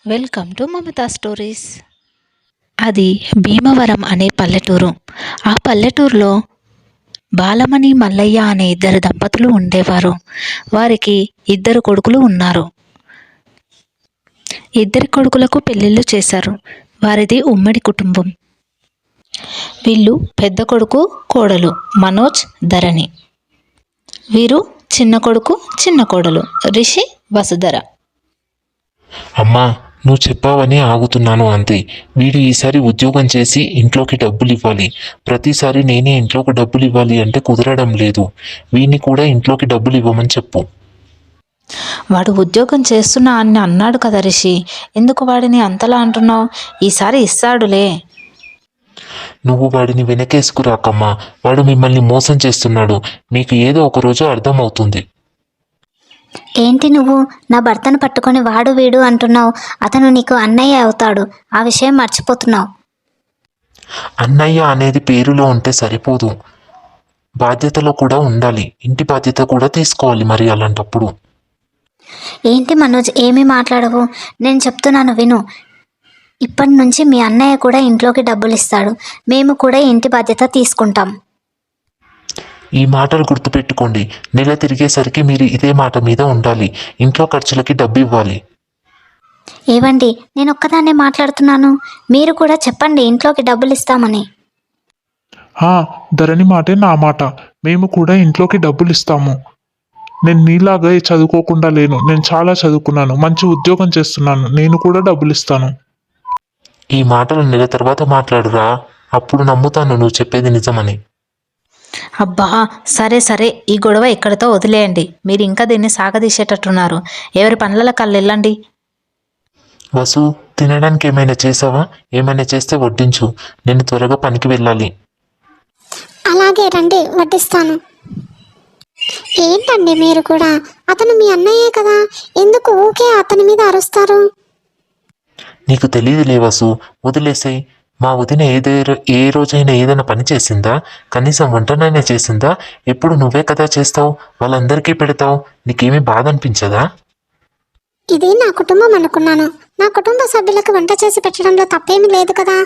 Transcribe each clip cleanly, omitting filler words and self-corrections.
Welcome to Mamata stories. అది భీమవరం అనే పల్లెటూరు. ఆ పల్లెటూరులో బాలమణి మల్లయ్య అనే ఇద్దరు దంపతులు ఉండేవారు. వారికి ఇద్దరు కొడుకులు ఉన్నారు. ఇద్దరి కొడుకులకు పెళ్ళిళ్ళు చేశారు. వారిది ఉమ్మడి కుటుంబం. వీళ్ళు పెద్ద కొడుకు కోడలు మనోజ్, ధరణి. వీరు చిన్న కొడుకు చిన్న కోడలు రిషి, వసుధర. అమ్మా, నువ్వు చెప్పావని ఆగుతున్నాను అంతే. వీడు ఈసారి ఉద్యోగం చేసి ఇంట్లోకి డబ్బులు ఇవ్వాలి. ప్రతిసారి నేనే ఇంట్లోకి డబ్బులు ఇవ్వాలి అంటే కుదరడం లేదు. వీడిని కూడా ఇంట్లోకి డబ్బులు ఇవ్వమని చెప్పు. వాడు ఉద్యోగం చేస్తున్నా అని అన్నాడు కదా రిషి, ఎందుకు వాడిని అంతలా అంటున్నావు? ఈసారి ఇస్తాడులే. నువ్వు వాడిని వెనకేసుకురాకమ్మా. వాడు మిమ్మల్ని మోసం చేస్తున్నాడు. మీకు ఏదో ఒక రోజు అర్థమవుతుంది. ఏంటి నువ్వు నా భర్తను పట్టుకొని వాడు వీడు అంటున్నావు? అతను నీకు అన్నయ్య అవుతాడు, ఆ విషయం మర్చిపోతున్నావు. అన్నయ్య అనేది పేరులో ఉంటే సరిపోదు, బాధ్యతలో కూడా ఉండాలి. ఇంటి బాధ్యత కూడా తీసుకోవాలి మరి అలాంటప్పుడు. ఏంటి మనోజ్, ఏమీ మాట్లాడవు? నేను చెప్తున్నాను విను. ఇప్పటి నుంచి మీ అన్నయ్య కూడా ఇంట్లోకి డబ్బులు ఇస్తాడు, మేము కూడా ఇంటి బాధ్యత తీసుకుంటాం. ఈ మాటలు గుర్తుపెట్టుకోండి. నెల తిరిగేసరికి మీరు ఇదే మాట మీద ఉండాలి. ఇంట్లో ఖర్చులకి డబ్బు ఇవ్వాలి. ఏవండి, నేను ఒక్కదాన్నే మాట్లాడుతున్నాను, మీరు కూడా చెప్పండి ఇంట్లోకి డబ్బులు ఇస్తామని. ధరణి మాటే నా మాట. మేము కూడా ఇంట్లోకి డబ్బులు ఇస్తాము. నేను నీలాగా చదువుకోకుండా లేను. నేను చాలా చదువుకున్నాను, మంచి ఉద్యోగం చేస్తున్నాను. నేను కూడా డబ్బులు ఇస్తాను. ఈ మాటలు నెల తర్వాత మాట్లాడురా, అప్పుడు నమ్ముతాను నువ్వు చెప్పేది నిజమని. అబ్బా, సరే సరే, ఈ గొడవ ఇక్కడితో వదిలేయండి. మీరు ఇంకా దీన్ని సాగదీసేటట్టున్నారు. ఎవరి పనుల కళ్ళు వెళ్ళండి. వసు, తినడానికి ఏమైనా చేసావా? ఏమైనా చేస్తే వడ్డించు. నేను త్వరగా పనికి వెళ్ళాలి. అలాగే రండి, వడ్డిస్తాను. ఏంటండి మీరు కూడా? అతను మీ అన్నయ్యే కదా, ఎందుకు ఊకే అతని మీద అరుస్తారు? నీకు తెలియదులే వసు, వదిలేసేయ్. మా వదిన ఏ రోజైనా ఏదైనా పని చేసిందా? కనీసం వంటనైనా చేసిందా? ఎప్పుడు నువ్వే కదా చేస్తావు, వాళ్ళందరికీ పెడతావు. నీకేమీ బాధ అనిపించదా? ఇది నా కుటుంబం అనుకున్నాను. నా కుటుంబ సభ్యులకు వంట చేసి పెట్టడంలో తప్పేమీ లేదు కదా.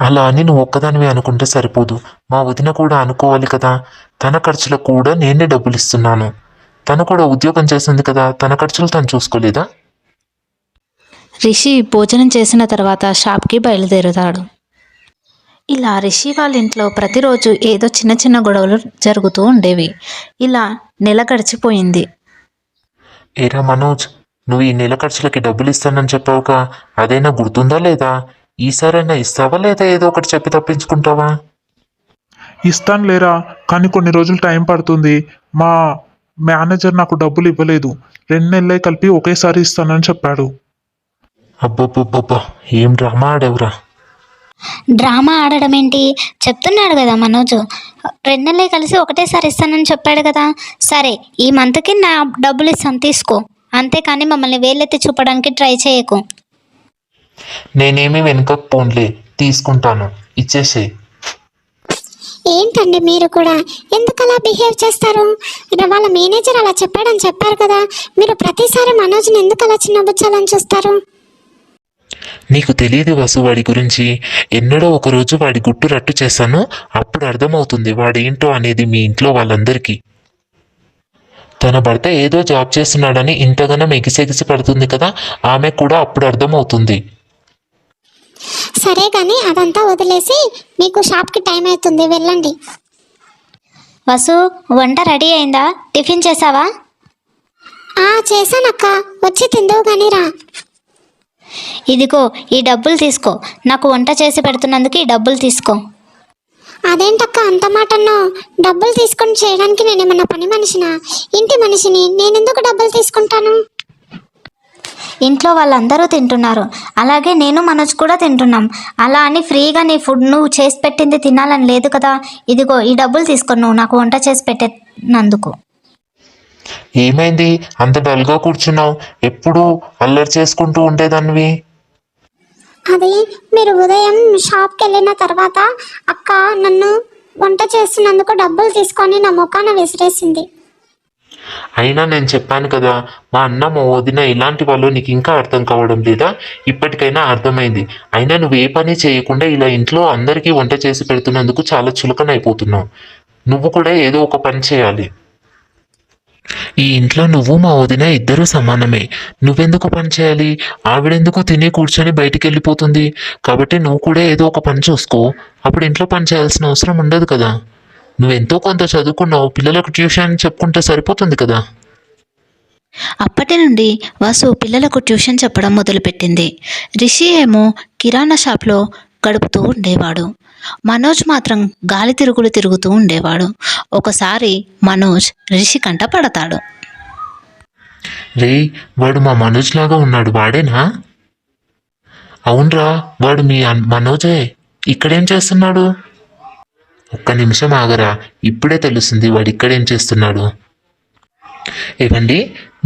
అలా అని నువ్వు ఒక్కదానివి అనుకుంటే సరిపోదు. మా వదిన కూడా అనుకోవాలి కదా. తన ఖర్చులకు కూడా నేనే డబ్బులు ఇస్తున్నాను. తను కూడా ఉద్యోగం చేసింది కదా, తన ఖర్చులు తను చూసుకోలేదా? రిషి భోజనం చేసిన తర్వాత షాప్కి బయలుదేరుతాడు. ఇలా రిషి వాళ్ళ ఇంట్లో ప్రతిరోజు ఏదో చిన్న చిన్న గొడవలు జరుగుతూ ఉండేవి. ఇలా నెల గడిచిపోయింది. ఏరా మనోజ్, నువ్వు ఈ నెల ఖర్చులకి డబ్బులు ఇస్తానని చెప్పావుగా, అదైనా గుర్తుందా లేదా? ఈసారైనా ఇస్తావా లేదా ఏదో ఒకటి చెప్పి తప్పించుకుంటావా? ఇస్తాను లేరా, కానీ కొన్ని రోజులు టైం పడుతుంది. మా మేనేజర్ నాకు డబ్బులు ఇవ్వలేదు. 2 నెలలే కలిపి ఒకేసారి ఇస్తానని చెప్పాడు. అబ్బబ్బబ్బబ్బా, ఏం డ్రామా ఆడేవరా. డ్రామా ఆడడం ఏంటి? చెప్తున్నాడు కదా మనోజ్, 2 నెలలే కలిసి ఒకటేసారి ఇస్తానని చెప్పాడు కదా. సరే, ఈ మంత్కి నా డబ్బులు ఇస్తాను, తీసుకో. అంతేకాని మమ్మల్ని వేలెత్తి చూపడానికి ట్రై చేయకు. నేనేమి వెనుకకు పోన్లే, తీసుకుంటాను, ఇచ్చేసేయ్. ఏంటండి మీరు కూడా ఎందుకు అలా బిహేవ్ చేస్తారు? వాళ్ళ మేనేజర్ అలా చెప్పాడని చెప్పారు కదా, మీరు ప్రతిసారి మనోజ్ని ఎందుకు అలా చిన్నబుచ్చాలని చూస్తారు? నీకు తెలియదు వసు వాడి గురించి. ఎన్నడో ఒకరోజు వాడి గుట్టు రట్టు చేశాను, అప్పుడు అర్థమవుతుంది వాడేంటో అనేది మీ ఇంట్లో వాళ్ళందరికీ. తన భర్త ఏదో జాబ్ చేస్తున్నాడని ఇంతగానో ఎగిసెగిసి పడుతుంది కదా, ఆమె కూడా అప్పుడు అర్థమవుతుంది. సరే కానీ అదంతా వదిలేసి, మీకు షాప్కి టైం అవుతుంది, వెళ్ళండి. వసు, వంట రెడీ అయిందా? టిఫిన్ చేసావా? చేశానక్క, వచ్చి తిందువు కానీ రా. ఇదిగో ఈ డబ్బులు తీసుకో. నాకు వంట చేసి పెడుతున్నందుకు ఈ డబ్బులు తీసుకో. అదేంటక్క అంత మాట అన్నావు? డబ్బులు తీసుకొని చేయడానికి నేనేమన్నా పని మనిషినా? ఇంటి మనిషిని, నేనెందుకు డబ్బులు తీసుకుంటాను? ఇంట్లో వాళ్ళందరూ తింటున్నారు, అలాగే నేను మనోజ్ కూడా తింటున్నాం. అలా అని ఫ్రీగా నీ ఫుడ్ నువ్వు చేసి పెట్టింది తినాలని లేదు కదా. ఇదిగో ఈ డబ్బులు తీసుకొని నువ్వు నాకు వంట చేసి పెట్టినందుకు. ఏమైంది అంత డల్గా కూర్చున్నావు? ఎప్పుడు అల్లరి చేసుకుంటూ ఉండేదానివి. అది మీరు ఉదయం షాప్కి వెళ్ళిన తర్వాత అక్క నన్ను వంట చేస్తున్నందుకు డబ్బులు తీసుకొని నా ముఖాన విసిరేసింది. అయినా నేను చెప్పాను కదా, మా అన్న మా వదిన ఇలాంటి వాళ్ళు నీకు ఇంకా అర్థం కావడం లేదా? ఇప్పటికైనా అర్థమైంది. అయినా నువ్వు ఏ పని చేయకుండా ఇలా ఇంట్లో అందరికీ వంట చేసి పెడుతున్నందుకు చాలా చులకనైపోతున్నావు. నువ్వు కూడా ఏదో ఒక పని చేయాలి. ఈ ఇంట్లో నువ్వు మా వదిన ఇద్దరూ సమానమే. నువ్వెందుకు పని చేయాలి? ఆవిడెందుకు తిని కూర్చొని బయటికి వెళ్ళిపోతుంది? కాబట్టి నువ్వు కూడా ఏదో ఒక పని చూసుకో. అప్పుడు ఇంట్లో పని చేయాల్సిన అవసరం ఉండదు కదా. నువ్వెంతో కొంత చదువుకున్నావు, పిల్లలకు ట్యూషన్ చెప్పుకుంటే సరిపోతుంది కదా. అప్పటి నుండి వాసు పిల్లలకు ట్యూషన్ చెప్పడం మొదలుపెట్టింది. రిషి ఏమో కిరాణా షాప్లో గడుపుతూ ఉండేవాడు. మనోజ్ మాత్రం గాలి తిరుగులు తిరుగుతూ ఉండేవాడు. ఒకసారి మనోజ్ రిషి కంట పడతాడు. రే, వాడు మా మనోజ్ లాగా ఉన్నాడు, వాడేనా? అవునరా, వాడు మీ మనోజే. ఇక్కడేం చేస్తున్నాడు? ఒక్క నిమిషం ఆగరా, ఇప్పుడే తెలుస్తుంది వాడు ఇక్కడేం చేస్తున్నాడు. ఏవండి,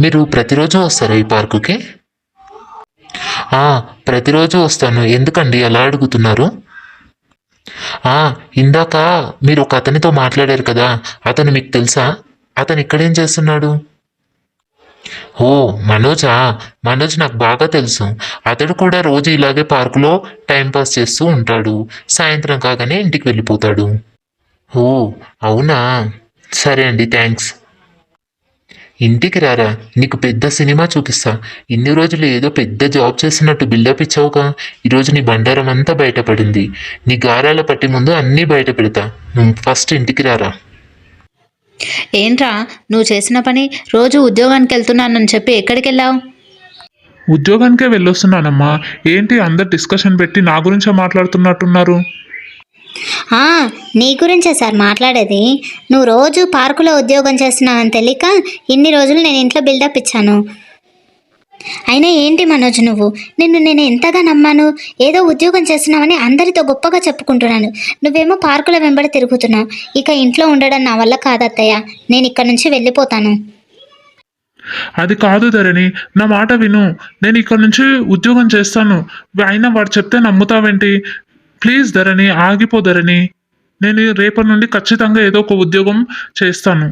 మీరు ప్రతిరోజు వస్తారా ఈ పార్కుకి? ప్రతిరోజు వస్తాను. ఎందుకండి అలా అడుగుతున్నారు? ఇందాక మీరు ఒక అతనితో మాట్లాడారు కదా, అతను మీకు తెలుసా? అతను ఇక్కడేం చేస్తున్నాడు? ఓ, మనోజా? మనోజ్ నాకు బాగా తెలుసు. అతడు కూడా రోజు ఇలాగే పార్కులో టైంపాస్ చేస్తూ ఉంటాడు. సాయంత్రం కాగానే ఇంటికి వెళ్ళిపోతాడు. ఓ, అవునా? సరే అండి, థ్యాంక్స్. ఇంటికి రారా, నీకు పెద్ద సినిమా చూపిస్తా. ఇన్ని రోజులు ఏదో పెద్ద జాబ్ చేసినట్టు బిల్డప్ ఇచ్చావుగా. ఈరోజు నీ బండారం అంతా బయటపడింది. నీ గారాల పట్టి ముందు అన్నీ బయట పెడతా. నువ్వు ఫస్ట్ ఇంటికి రారా. ఏంట్రా నువ్వు చేసిన పని? రోజు ఉద్యోగానికి వెళ్తున్నానని చెప్పి ఎక్కడికి వెళ్ళావు? ఉద్యోగానికే వెళ్ళొస్తున్నానమ్మా. ఏంటి అందరు డిస్కషన్ పెట్టి నా గురించే మాట్లాడుతున్నట్టున్నారు? నీ గురించే సార్ మాట్లాడేది. నువ్వు రోజు పార్కులో ఉద్యోగం చేస్తున్నావని తెలియక ఇన్ని రోజులు నేను ఇంట్లో బిల్డప్ ఇచ్చాను. అయినా ఏంటి మనోజ్, నిన్ను నేను ఎంతగా నమ్మాను. ఏదో ఉద్యోగం చేస్తున్నావని అందరితో గొప్పగా చెప్పుకుంటున్నాను. నువ్వేమో పార్కుల వెంబడి తిరుగుతున్నావు. ఇక ఇంట్లో ఉండడం నా వల్ల కాదత్తయ్య. నేను ఇక్కడ నుంచి వెళ్ళిపోతాను. అది కాదు ధరణి, నా మాట విను. నేను ఇక్కడ నుంచి ఉద్యోగం చేస్తాను. అయినా వాడు చెప్తే నమ్ముతావేంటి? ప్లీజ్ ధరణి, ఆగిపో ధరణి. నేను రేపటి నుండి ఖచ్చితంగా ఏదో ఒక ఉద్యోగం చేస్తాను.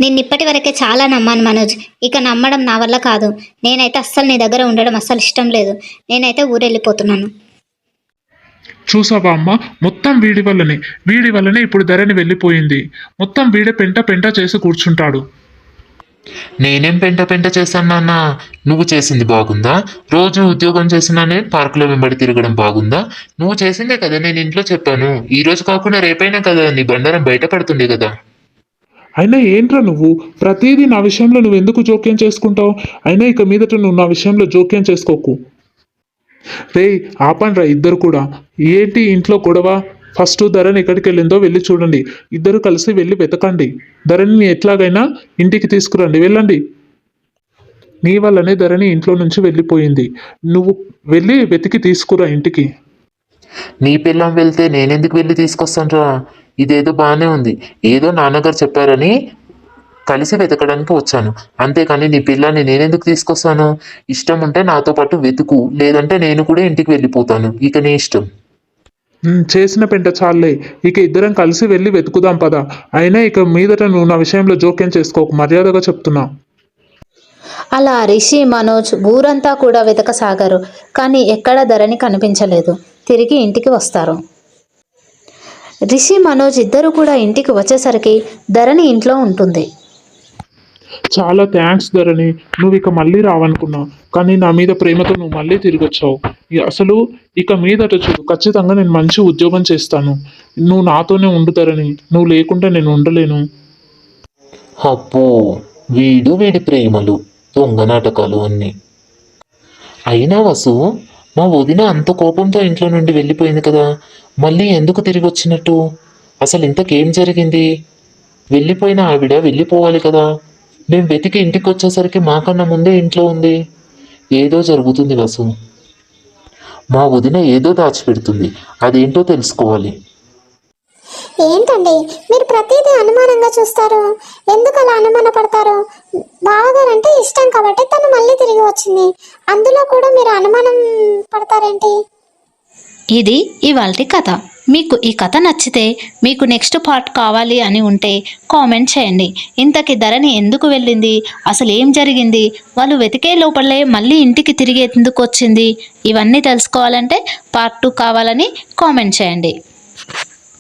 నేను ఇప్పటి వరకే చాలా నమ్మాను మనోజ్. ఇక నమ్మడం నా వల్ల కాదు. నేనైతే అస్సలు నీ దగ్గర ఉండడం అస్సలు ఇష్టం లేదు. నేనైతే ఊరెళ్ళిపోతున్నాను. చూసావా అమ్మ, మొత్తం వీడి వల్లనే ఇప్పుడు ధరణి వెళ్ళిపోయింది. మొత్తం వీడే పెంట చేసి కూర్చుంటాడు. నేనేం పెంట చేశాను నాన్న? నువ్వు చేసింది బాగుందా? రోజు ఉద్యోగం చేసినానే పార్కులో వెంబడి తిరగడం బాగుందా? నువ్వు చేసిందే కదా నేను ఇంట్లో చెప్పాను. ఈ రోజు కాకుండా రేపైనా కదా నీ బండారం బయటపడుతుంది కదా. అయినా ఏంట్రా నువ్వు ప్రతిదీ నా విషయంలో నువ్వు ఎందుకు జోక్యం చేసుకుంటావు? అయినా ఇక మీదట నువ్వు నా విషయంలో జోక్యం చేసుకోకు. రే, ఆపండ్రా ఇద్దరు కూడా. ఏంటి ఇంట్లో గొడవ? ఫస్ట్ ధరణి ఎక్కడికి వెళ్ళిందో వెళ్ళి చూడండి. ఇద్దరు కలిసి వెళ్ళి వెతకండి. ధరణిని ఎట్లాగైనా ఇంటికి తీసుకురండి. వెళ్ళండి. నీ వల్లనే ధరణి ఇంట్లో నుంచి వెళ్ళిపోయింది. నువ్వు వెళ్ళి వెతికి తీసుకురా ఇంటికి. నీ పిల్లం వెళ్తే నేనెందుకు వెళ్ళి తీసుకొస్తానురా? ఇదేదో బాగానే ఉంది. ఏదో నాన్నగారు చెప్పారని కలిసి వెతకడానికి వచ్చాను, అంతేకాని నీ పిల్లాన్ని నేనెందుకు తీసుకొస్తాను? ఇష్టం ఉంటే నాతో పాటు వెతుకు, లేదంటే నేను కూడా ఇంటికి వెళ్ళిపోతాను. ఇక నీ ఇష్టం. చేసిన పెంట చాలే. ఇక ఇద్దరం కలిసి వెళ్ళి వెతుకుదాం పదా. అయినా ఇక మీదట నువ్వు నా విషయంలో జోక్యం చేసుకోకు, మర్యాదగా చెప్తున్నా. అలా రిషి, మనోజ్ ఊరంతా కూడా వెతకసాగారు. కానీ ఎక్కడ ధరణి కనిపించలేదు. తిరిగి ఇంటికి వస్తారు. రిషి, మనోజ్ ఇద్దరు కూడా ఇంటికి వచ్చేసరికి ధరణి ఇంట్లో ఉంటుంది. చాలా థ్యాంక్స్ ధరణి. నువ్వు ఇక మళ్ళీ రావనుకున్నా, కానీ నా మీద ప్రేమతో నువ్వు మళ్ళీ తిరిగి వచ్చావు. అసలు ఇక మీదట చూడు, ఖచ్చితంగా నేను మంచి ఉద్యోగం చేస్తాను. నువ్వు నాతోనే ఉండు ధరణి. నువ్వు లేకుంటే నేను ఉండలేను. అబ్బో, వీడి ప్రేమలు, దొంగ నాటకాలు అన్నీ. అయినా వసు, మా వదిన అంత కోపంతో ఇంట్లో నుండి వెళ్ళిపోయింది కదా, మళ్ళీ ఎందుకు తిరిగి వచ్చినట్టు? అసలు ఇంతకేం జరిగింది? వెళ్ళిపోయిన ఆవిడ వెళ్ళిపోవాలి కదా. మేము వెతికి ఇంటికి వచ్చేసరికి మాకన్నా ముందే ఇంట్లో ఉంది. ఏదో జరుగుతుంది వసు. మా వదిన ఏదో దాచిపెడుతుంది. అదేంటో తెలుసుకోవాలి. ఏంటండి మీరు ప్రతిదీ అనుమానంగా చూస్తారు? ఎందుకు అలా అనుమాన పడతారు? బావగారంటే ఇష్టం కాబట్టి తను మళ్ళీ తిరిగి వచ్చింది. అందులో కూడా మీరు అనుమానం పడతారేంటి? ఇది ఇవాల్టి కథ. మీకు ఈ కథ నచ్చితే మీకు నెక్స్ట్ పార్ట్ కావాలి అని ఉంటే కామెంట్ చేయండి. ఇంతకీ ధరణి ఎందుకు వెళ్ళింది, అసలు ఏం జరిగింది, వాళ్ళు వెతికే లోపలే మళ్ళీ ఇంటికి తిరిగి ఎందుకు వచ్చింది, ఇవన్నీ తెలుసుకోవాలంటే పార్ట్ 2 కావాలని కామెంట్ చేయండి.